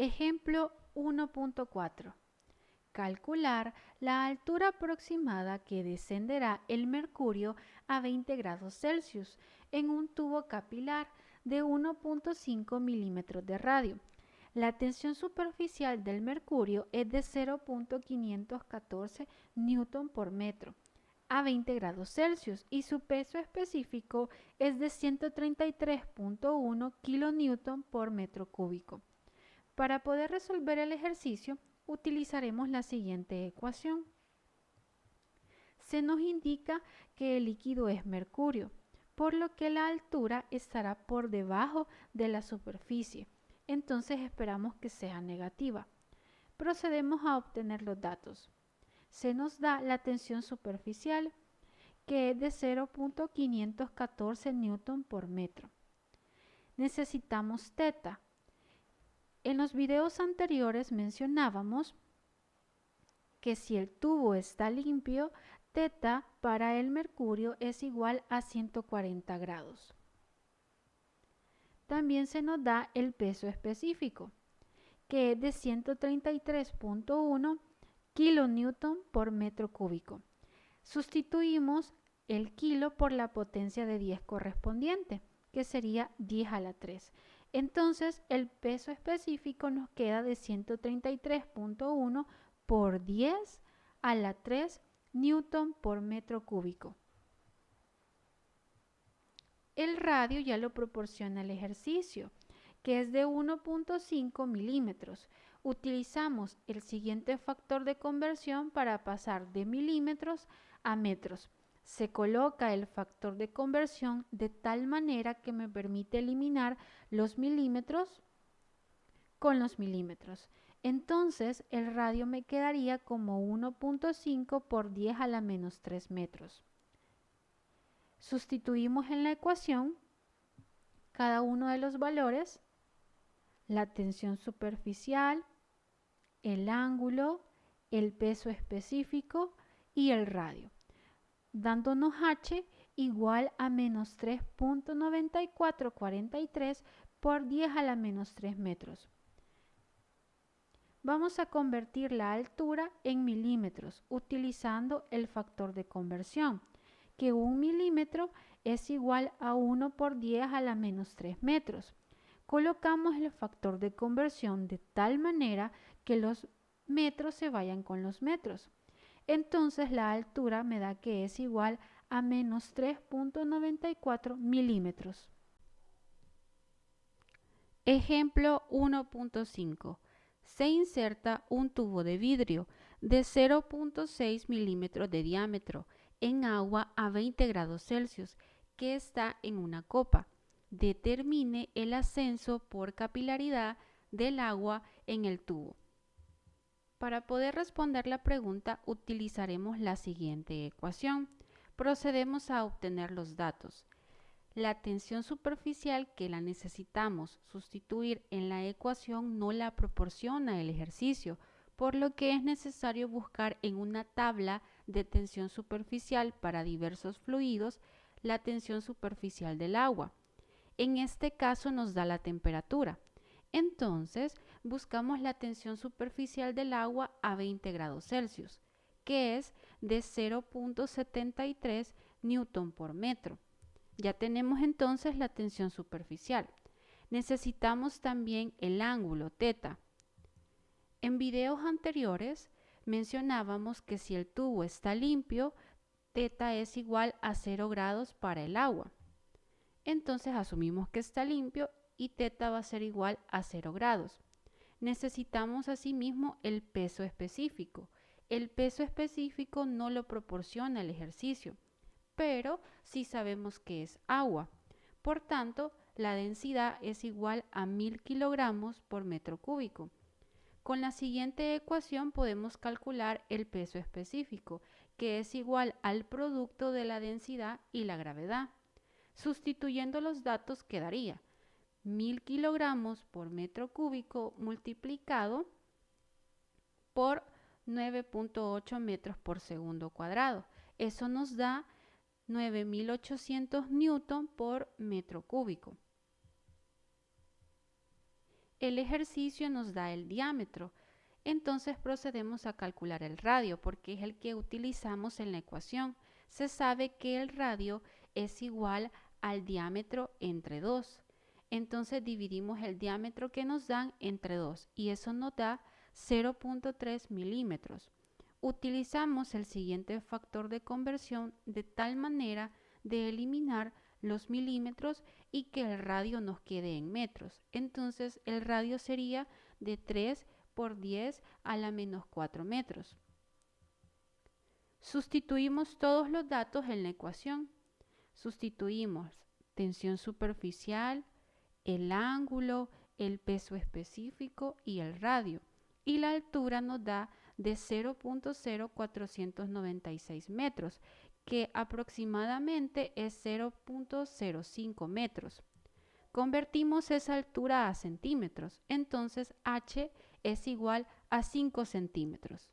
Ejemplo 1.4. Calcular la altura aproximada que descenderá el mercurio a 20 grados Celsius en un tubo capilar de 1.5 milímetros de radio. La tensión superficial del mercurio es de 0.514 newton por metro a 20 grados Celsius y su peso específico es de 133.1 kilonewton por metro cúbico. Para poder resolver el ejercicio, utilizaremos la siguiente ecuación. Se nos indica que el líquido es mercurio, por lo que la altura estará por debajo de la superficie. Entonces esperamos que sea negativa. Procedemos a obtener los datos. Se nos da la tensión superficial, que es de 0.514 newton por metro. Necesitamos teta. En los videos anteriores mencionábamos que si el tubo está limpio, teta para el mercurio es igual a 140 grados. También se nos da el peso específico, que es de 133.1 kilonewton por metro cúbico. Sustituimos el kilo por la potencia de 10 correspondiente, que sería 10 a la 3. Entonces el peso específico nos queda de 133.1 por 10 a la 3 newton por metro cúbico. El radio ya lo proporciona el ejercicio, que es de 1.5 milímetros. Utilizamos el siguiente factor de conversión para pasar de milímetros a metros. Se coloca el factor de conversión de tal manera que me permite eliminar los milímetros con los milímetros. Entonces el radio me quedaría como 1.5 por 10 a la menos 3 metros. Sustituimos en la ecuación cada uno de los valores, la tensión superficial, el ángulo, el peso específico y el radio, dándonos H igual a menos 3.9443 por 10 a la menos 3 metros. Vamos a convertir la altura en milímetros utilizando el factor de conversión, que 1 milímetro es igual a 1 por 10 a la menos 3 metros. Colocamos el factor de conversión de tal manera que los metros se vayan con los metros. Entonces la altura me da que es igual a menos 3.94 milímetros. Ejemplo 1.5. Se inserta un tubo de vidrio de 0.6 milímetros de diámetro en agua a 20 grados Celsius que está en una copa. Determine el ascenso por capilaridad del agua en el tubo. Para poder responder la pregunta utilizaremos la siguiente ecuación. Procedemos a obtener los datos. La tensión superficial que la necesitamos sustituir en la ecuación no la proporciona el ejercicio, por lo que es necesario buscar en una tabla de tensión superficial para diversos fluidos la tensión superficial del agua. En este caso nos da la temperatura. Entonces buscamos la tensión superficial del agua a 20 grados Celsius, que es de 0.73 newton por metro. Ya tenemos entonces la tensión superficial. Necesitamos también el ángulo teta. En videos anteriores mencionábamos que si el tubo está limpio, teta es igual a 0 grados para el agua. Entonces asumimos que está limpio y teta va a ser igual a 0 grados. Necesitamos asimismo el peso específico. El peso específico no lo proporciona el ejercicio, pero sí sabemos que es agua. Por tanto, la densidad es igual a 1000 kilogramos por metro cúbico. Con la siguiente ecuación podemos calcular el peso específico, que es igual al producto de la densidad y la gravedad. Sustituyendo los datos quedaría 1000 kilogramos por metro cúbico multiplicado por 9.8 metros por segundo cuadrado. Eso nos da 9800 newton por metro cúbico. el ejercicio nos da el diámetro. Entonces procedemos a calcular el radio porque es el que utilizamos en la ecuación. Se sabe que el radio es igual al diámetro entre 2. Entonces dividimos el diámetro que nos dan entre 2 y eso nos da 0.3 milímetros. Utilizamos el siguiente factor de conversión de tal manera de eliminar los milímetros y que el radio nos quede en metros. Entonces el radio sería de 3 por 10 a la menos 4 metros. Sustituimos todos los datos en la ecuación. Sustituimos tensión superficial, el ángulo, el peso específico y el radio. Y la altura nos da de 0.0496 metros, que aproximadamente es 0.05 metros. Convertimos esa altura a centímetros, entonces h es igual a 5 centímetros.